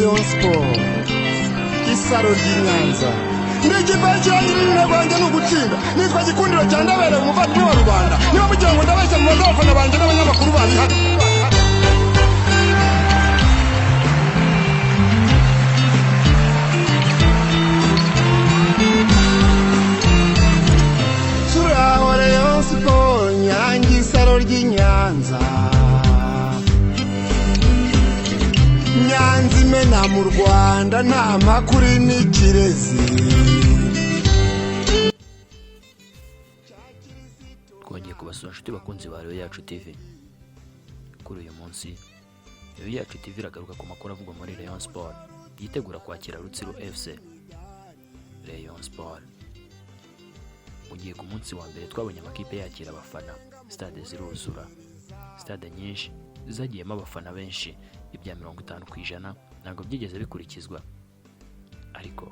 Rayon Sport isaro ry'Inyanza ndigipakiranye rwanjye n'ugutsinda nitwa Gikundiro cya Ndabereye umuvandimwe wa rubanda niba mugira ngo ndabeshya mu bazafana banjye n'abanyamakuru bari hano turaho Rayon Sport Nyange isaro ry'Inyanza Nyanza imena mu Rwanda nta makuru n'ikirezi. Twongeye kubasura inshuti bakunzi ba Rayon Yacu TV. Kuri uyu munsi Rayon Yacu TV iragaruka ku makuru avugwa muri Rayon Sport yitegura kwakira Rutsiro FC. Rayon Sport mugiye ku munsi wa mbere twabonye amakipe yakira abafana, stade ziruzura, stade nyinshi zagiyemo abafana benshi, ibya 50% ntabwo byigeze bikurikizwa. Ariko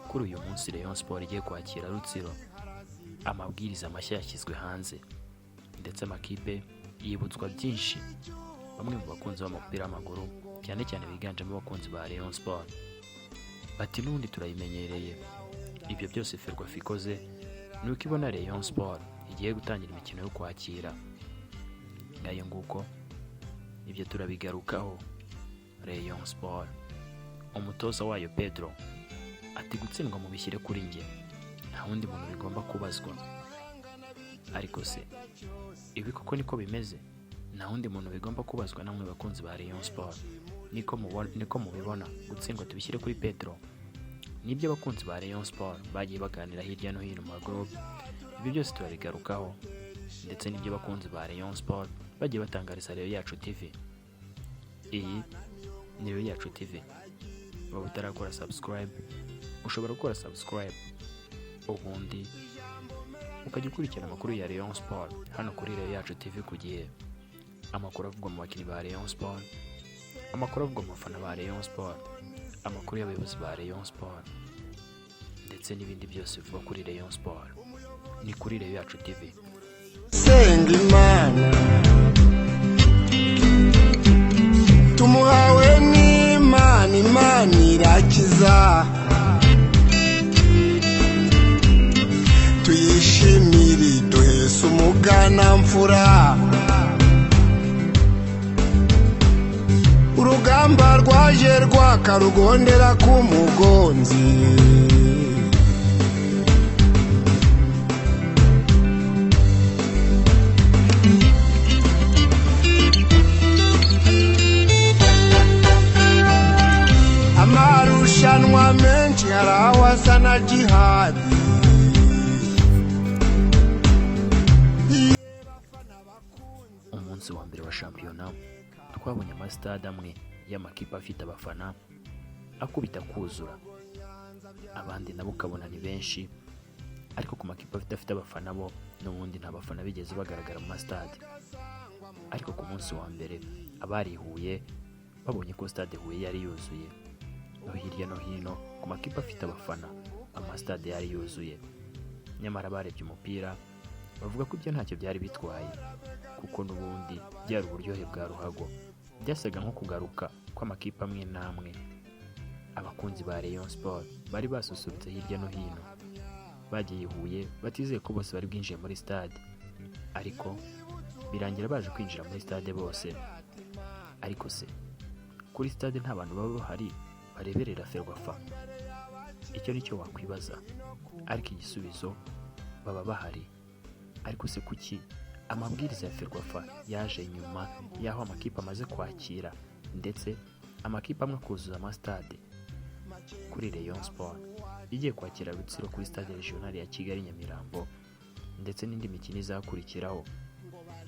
kuri uyu munsi Rayon Sport igiye kwakira Rutsiro, amabwiriza mashya yashyizwe hanze ndetse amakipe yibutswa byinshi. Bamwe mu bakunzi b'umupira w'amaguru cyane cyane biganjemo abakunzi ba Rayon Sport bati n'ubundi turayimenyereye. Ibyo byose Ferwafa ikoze nuko ibona Rayon Sport igiye gutangira imikino yo kwakira. Ngayo nguko ibyo turabigarukaho. Rayon Sport umutoza wayo Pedro ati gutsindwa mu bishyire kuri nge, nta wundi muntu bigomba kubazwa. Ariko se ibi koko niko bimeze? Nta wundi muntu bigomba kubazwa namwe bakunzi ba Rayon Sport? Niko mubibona gutsindwa tubishyire kuri Pedro? Nibyo bakunzi ba Rayon Sport bagiye baganira hirya no hino mu group. Ibi byose turabigarukaho ndetse nibyo bakunzi ba Rayon Sport bagiye batangariza Rayon Yacu TV. Iyi ni Rayon Yacu TV. Waba utarakora subscribe, ushobora gukora subscribe ubundi ukajya ukurikirana amakuru ya Rayon Sport hano kuri Rayon Yacu TV ku gihe. Amakuru avugwa mu bakinnyi ba Rayon Sport, amakuru avugwa mu bafana ba Rayon Sport, amakuru y'abayobozi ba Rayon Sport ndetse n'ibindi byose bivuga kuri Rayon Sport ni kuri Rayon Yacu TV. Senga Imana tumuhawe n'Imana, Imana irakiza, tuyishimire duhese umuganamfura. Urugamba rwaje rwakarugondera ku mugonzi, amarushanwa menshi harawasa na jihadi. Umunsi wa mbere wa shampiyona twabonye amastade amwe y'amakipe afite abafana akubita kuzura, abandi nabo ukabona ni benshi. Ariko ku makipe afite abafana bo n'ubundi nta bafana bigeze bagaragara mu mastade. Ariko ku munsi wa mbere abarihuye babonye ko stade Huye yari yuzuye. No hirya no hino ku makipe afite abafana amastade yari yuzuye. Nyamara barebye umupira bavuga ko ibyo ntacyo byari bitwaye, kuko n'ubundi byari uburyohe bwa ruhago. Byasaga nko kugaruka kw'amakipe amwe n'amwe. Abakunzi ba Rayon Sport bari basusurutse hirya no hino, bagiye Huye batizeye ko bose bari bwinjiye muri stade, ariko birangira baje kwinjira muri stade bose. Ariko se kuri stade nta bantu baba bahari bareberera Ferwafa? Icyo nicyo wakwibaza, ariko igisubizo baba bahari. Ariko se kuki amabwiriza ya Ferwafa yaje nyuma y'aho amakipe amaze kwakira ndetse amakipe amwe kuzuza amastade? Kuri Rayon Sport igiye kwakira Rutsiro kuri stade regional ya Kigali Nyamirambo ndetse n'indi mikino izakurikiraho,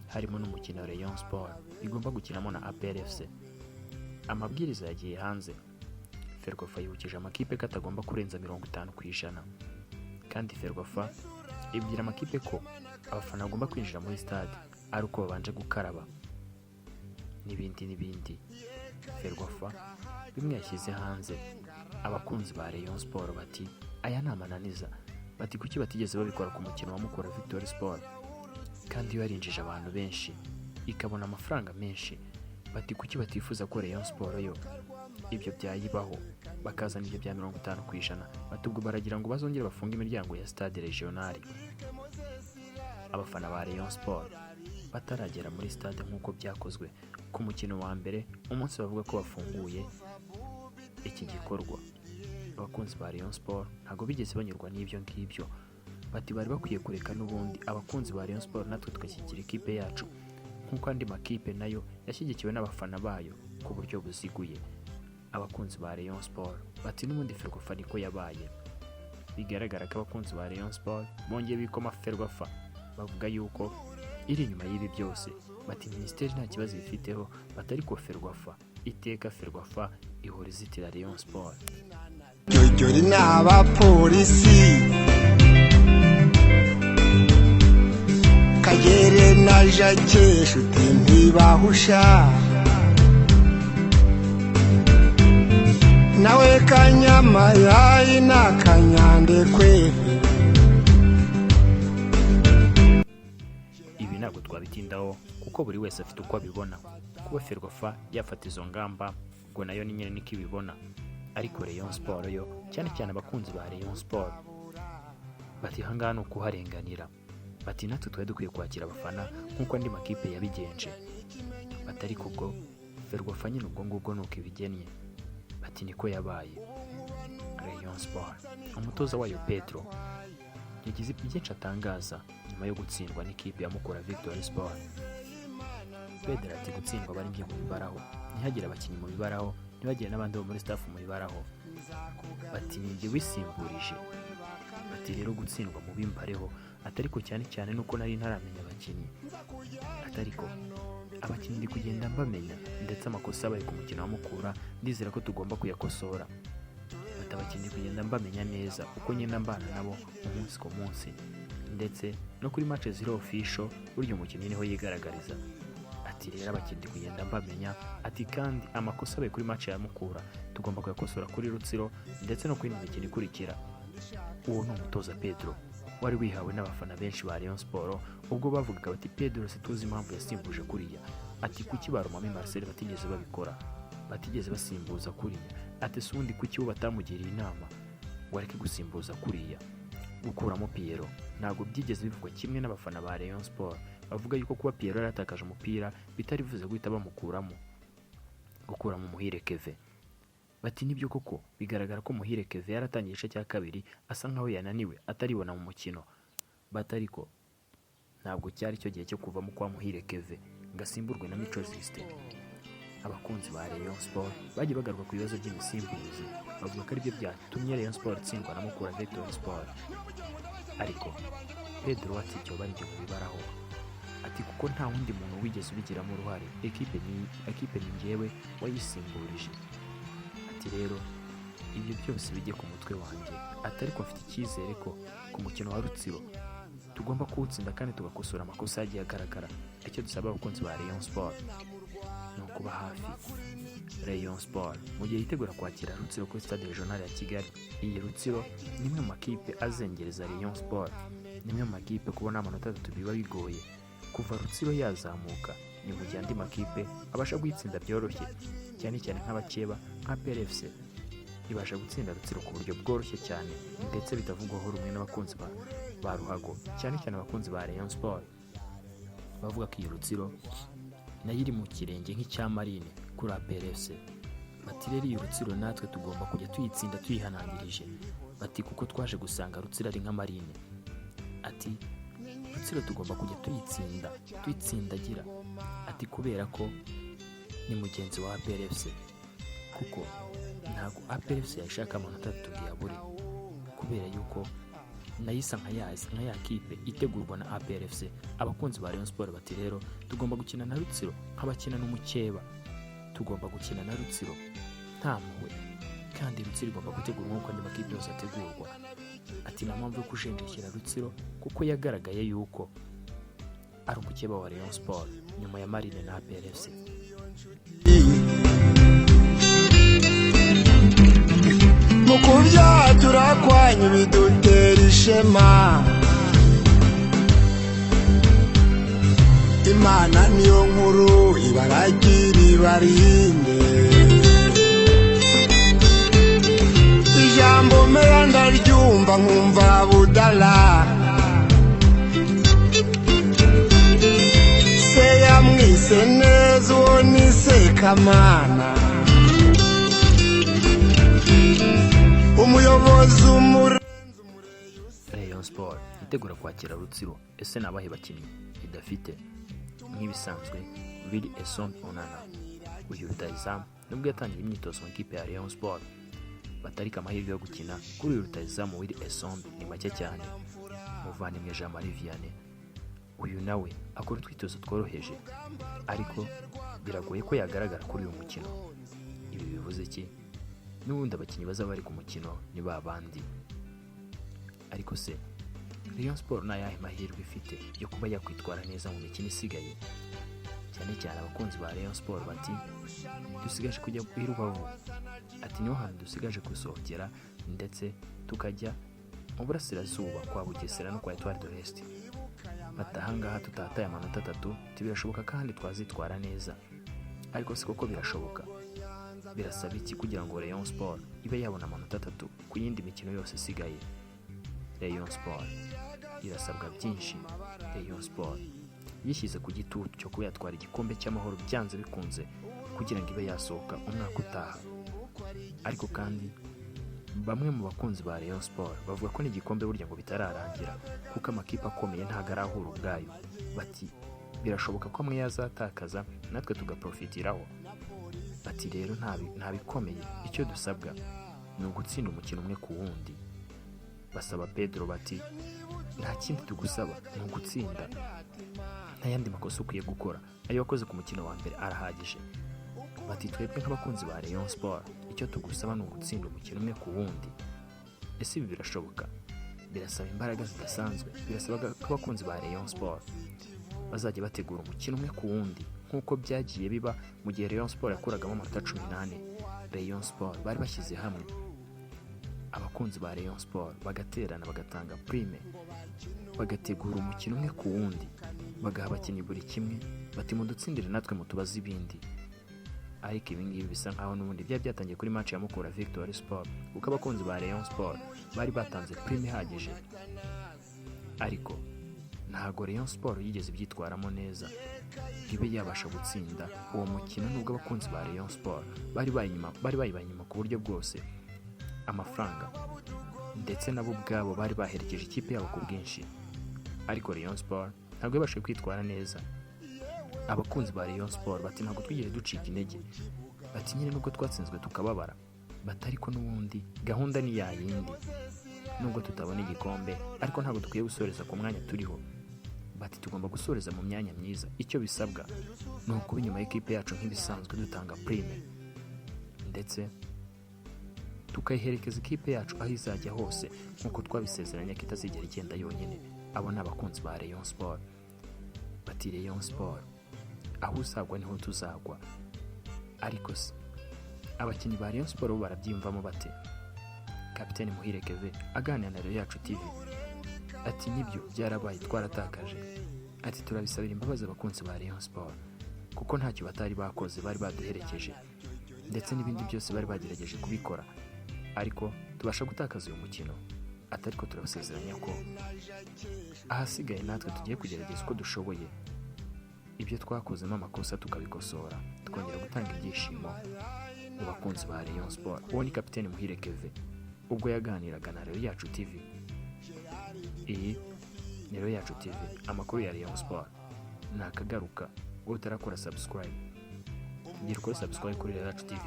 harimo n'umukino wa Rayon Sport igomba gukinamo na APR FC. Amabwiriza yagiye hanze. Ferwafa yibukije amakipe ko atagomba kurenza 50%, kandi Ferwafa ibwira amakipe ko abafana bagomba kwinjira muri stade ari uko babanje gukaraba n'ibindi. Ferwafa bimwe yashyize hanze. Abakunzi ba Rayon Sport bati aya ni amananiza. Bati kuki batigeze babikora ku mukino wa Mukura Victory Sport kandi yarinjije abantu benshi ikabona amafaranga menshi? Bati kuki batifuza ko Rayon Sport yo ibyo byayibaho bakazana ibyo bya 50%, bati ubwo baragira ngo bazongere bafunge imiryango ya stade regional. Abafana ba Rayon Sport bataragera muri stade nk'uko byakozwe ku mukino wa mbere, umunsi bavuga ko bafunguye iki gikorwa. Abakunzi ba Rayon Sport ntago bigeze banyurwa n'ibyo ngibyo, bati bari bakwiye kureka n'ubundi abakunzi ba Rayon Sport natwe tugashyigikira ikipe yacu nk'uko andi makipe nayo yashyigikiwe n'abafana bayo ku buryo buziguye. Abakunzi ba Rayon Sport bati n'ubundi Ferwafa niko yabaye. Bigaragara ko abakunzi ba Rayon Sport bongeye bikoma Ferwafa, bavuga yuko iri nyuma y'ibi byose. Bati minisiteri nta kibazo ifiteho, batari ko Ferwafa iteka Ferwafa ihora izitira Rayon Sport. Jyori n'abapolisi Kagere na Jacques Nshuti ntibahusha, nawe Kanyamayayi na Kanyandekwe. Ibi ntabwo twabitindaho kuko buri wese afite uko abibona. Kuba Ferwafa yafata izo ngamba ubwo nayo ni nyine niko ibibona, ariko Rayon Sport yo cyane cyane abakunzi ba Rayon Sport bati hangana ukuharenganira. Bati natwe twari dukwiye kwakira abafana nk'uko andi makipe yabigenje. Batari kubwo Ferwafa nyine ubwo ngubwo nuko ibigennye. Bati niko yabaye. Rayon Sport umutoza wayo Pedro yagize byinshi atangaza nyuma yo gutsindwa n'ikipe ya Mukura Victory Sport. Pedro ati gutsindwa bari ngiye kubibaraho, ntihagire abakinnyi mu bibaraho, ntibagire n'abandi bo muri staff mu bibaraho. Bati ninjye wisimburije. Bati rero gutsindwa mu bimbareho, atariko cyane cyane nuko nari ntaramenya abakinnyi. Atariko abakinnyi ndi kugenda mbamenya, ndetse amakosa abaye ku mukino wa Mukura ndizera ko tugomba kuyakosora. Bati abakinnyi kugenda mbamenya neza uko nyenda mbana nabo umunsi ku munsi, ndetse no kuri match zero official buryo umukinnyi niho yigaragariza. Ati rero abakinnyi kugenda mbamenya, ati kandi amakosa abaye kuri match ya Mukura tugomba kuyakosora kuri Rutsiro ndetse no kuri imikino ikurikira. Uwo ni umutoza Pedro wari wihawe n'abafana benshi ba Rayon Sport ubwo bavugaga bati Pedro situzi impamvu yasimbuje kuriya. Ati kuki barumami Marcel batigeze babikora, batigeze basimbuza kuriya. Ati sundi kuki bo batamugiriye inama wareke gusimbuza kuriya. Gukuramo Pierrot ntabwo byigeze bivugwa kimwe n'abafana ba Rayon Sport bavuga yuko kuba Pierrot yaratakaje umupira bitari bivuze guhita bamukuramo. Gukuramo Muhire Keve, bati nibyo koko bigaragara ko Muhire Keve yaratangiye igice cya kabiri asa nkaho yananiwe ataribona mu mukino. Batariko ntabwo cyari cyo gihe cyo kuvamo kwa Muhire Keve ngasimburwe na Mico Justin. Abakunzi ba Rayon Sport bagiye bagaruka ku bibazo by'imisimbuzi, bavuga ko ari byo byatumye Rayon Sport itsindwa na Mukura Victory Sport. Ariko Pedro ati cyo bari cyo kubibaraho. Ati kuko nta wundi muntu wigeze ubigiramo uruhare, ekipe ni njyewe wayisimburije. Ati rero ibyo byose bijye ku mutwe wanjye. Atari ko mfite icyizere ko ku mukino wa Rutsiro tugomba kuwutsinda kandi tugakosora amakosa yagiye agaragara. Icyo dusaba abakunzi ba Rayon Sport no kuba hafi Rayon Sport mu gihe yitegura kwakira Rutsiro kuri stade regional ya Kigali. Iyi Rutsiro ni imwe mu makipe azengereza Rayon Sport, ni imwe mu makipe kubona amanota 3 biba bigoye. Kuva Rutsiro yazamuka ni mu gihe andi makipe abasha gutsinda byoroshye, cyane cyane nk'abakeba nka PRFC ibasha gutsinda Rutsiro ku buryo bworoshye cyane, ndetse bitavugwaho rumwe n'abakunzi ba Ruhago, cyane cyane abakunzi ba Rayon Sport bavuga ko iyi Rutsiro nayo iri mu kirenge nk'icya Marine kuri PRFC. Bati rero iyi Rutsiro natwe tugomba kujya tuyitsinda tuyihanangirije. Bati kuko twaje gusanga Rutsiro ari nka Marine. Ati Rutsiro tugomba kujya tuyitsindagira. Ati kubera ko ni mugenzi wa PRFC, kuko ntabwo PRFC yashaka amanota 3 yabure, kubera yuko nayisa nka ya kipe itegurwa na PRFC. Abakunzi ba Rayon Sport bati rero tugomba gukina na Rutsiro nk'abakina n'umukeba, tugomba gukina na Rutsiro nta mpuhwe, kandi Rutsiro igomba gutegurwa nk'uko andi makipe yose ategurwa. Ati nta mpamvu yo kujenjekera Rutsiro kuko yagaragaye yuko ari umukeba wa Rayon Sport nyuma ya Marine na PRFC. Mukubya turakwanya bidutera ishema, Imana niyo nkuru ibaragira ibarinde. rikomera ndaryumva nkumva budala se yamwise neza uwo ni Sekamana umuyobozi Rayon Sport itegura kwakira Rutsiro. Ese nabahe bakinnyi idafite? Nk'ibisanzwe Willy Esombe Onana, uyu rutahizamu nubwo yatangiye imyitozo mu ikipe ya Rayon Sport batarika amahirwe yo gukina kuri uyu rutahizamu Willy Esombe ni make cyane. Muvandimwe Jean Marie Vianney, uyu nawe akora utwitozo tworoheje ariko biragoye ko yagaragara kuri uyu mukino. Ibi bivuze iki? N'ubundi abakinnyi bazaba bari ku mukino ni babandi. Ariko se Rayon Sport nayahe mahirwe ifite yo kuba yakwitwara neza mu mikino isigaye? Cyane cyane abakunzi ba Rayon Sport bati dusigaje kujya i Rubavu, ati niho hantu dusigaje gusohokera ndetse tukajya mu burasirazuba kwa Bugesera no kwa Etoile de l'Est. Batahangaha tutataye amanota 3 tibirashoboka kandi twazitwara neza. Ariko se koko birashoboka? Birasaba iki kugira ngo Rayon Sport ibe yabona amanota 3 ku yindi mikino yose isigaye? Rayon Sport irasabwa byinshi. Rayon Sport yishyize ku gitutu cyo kuba yatwara igikombe cy'amahoro byanze bikunze kugira ngo ibe yasohoka umwaka utaha. Ariko kandi bamwe mu bakunzi ba Rayon Sport bavuga ko n'igikombe burya ngo bitararangira kuko amakipe akomeye ntago arahura ubwayo. Bati birashoboka ko amwe yazatakaza natwe tugaprofitiraho. Bati rero nta bikomeye, icyo dusabwa ni ugutsinda umukino umwe ku wundi. Basaba Pedro bati nta kindi tugusaba ni ugutsinda, nta yandi makosa ukwiye gukora, ayo wakoze ku mukino wa mbere arahagije. Bati twebwe nk'abakunzi ba Rayon Sport icyo tugusaba ni ugutsinda umukino umwe ku wundi. Ese ibi birashoboka? Birasaba imbaraga zidasanzwe. Birasaba ko abakunzi ba Rayon Sport bazajya bategura umukino umwe ku wundi nk'uko byagiye biba mu gihe Rayon Sport yakuragamo amanota 18. Rayon Sport bari bashyize hamwe, abakunzi ba Rayon Sport bagaterana bagatanga prime, bagategura umukino umwe ku wundi, bagaha abakinnyi buri kimwe, bati mudutsindire natwe mutubaze ibindi. Ariko ibi ngibi bisa nkaho n'ubundi byatangiye kuri match ya Mukura Victory Sport kuko abakunzi ba Rayon Sport bari batanze prime ihagije. Ariko ntago Rayon Sport yigeze byitwaramo neza ibe yabasha gutsinda uwo mukino, nubwo abakunzi ba Rayon Sport bari bayibanyuma ku buryo bwose, amafaranga ndetse nabo ubwabo bari baherekeje ikipe yabo ku bwinshi. Ariko Rayon Sport ntabwo yabashije kwitwara neza. Abakunzi ba Rayon Sport bati ntabwo twigeze ducika intege, bati nyine nubwo twatsinzwe tukababara, batari ko n'ubundi gahunda ni ya yindi. Nubwo tutabona igikombe ariko ntabwo dukwiye gusoreza ku mwanya turiho. Bati tugomba gusoreza mu myanya myiza, icyo bisabwa ni ukuba inyuma y'ikipe yacu nk'ibisanzwe dutanga prime ndetse tukayiherekeza ikipe yacu aho izajya hose nk'uko twabisezeranye ko itazigera igenda yonyine. Abo ni abakunzi ba Rayon Sport. Bati Rayon Sport aho uzagwa niho tuzagwa. Ariko se abakinnyi ba Rayon Sport barabyimvamo bate? Kapiteni Muhire Keve aganira na Rayon Yacu TV ati nibyo byarabaye twaratakaje, ati turabisabira imbabazi abakunzi ba Rayon Sport kuko ntacyo batari bakoze, bari baduherekeje ndetse n'ibindi byose bari bagerageje kubikora, ariko tubasha gutakaza uyu mukino. Atariko turabasezeranya ko ahasigaye natwe tugiye kugerageza uko dushoboye, ibyo twakozemo amakosa tukabikosora, tukongera gutanga ibyishimo mu bakunzi ba Rayon Sport. Uwo ni Kapiteni Muhire Keve ubwo yaganiraga na Rayon Yacu TV. Iyi ni Rayon Yacu TV, amakuru ya Rayon Sport nakagaruka. Wowe utarakora subscribe, gira ukore subscribe kuri Rayon Yacu TV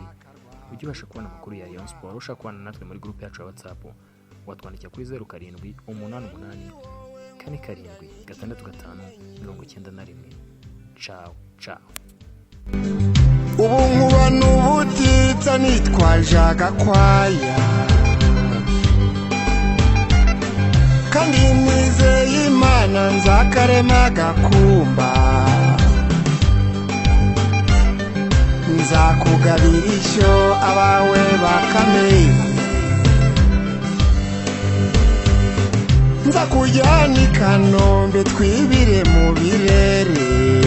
ujye ubasha kubona amakuru ya Rayon Sport. Ushaka kubana natwe muri groupe yacu ya WhatsApp watwandikira kuri 0788475691. Ciao ciao. ubu nkuba n'ubutitsa nitwaje agakwaya kandi nizeye Imana nzakarema gakumba, nzakugabira ishyo abawe bakamenya, nzakujyana i Kanombe twibire mu birere.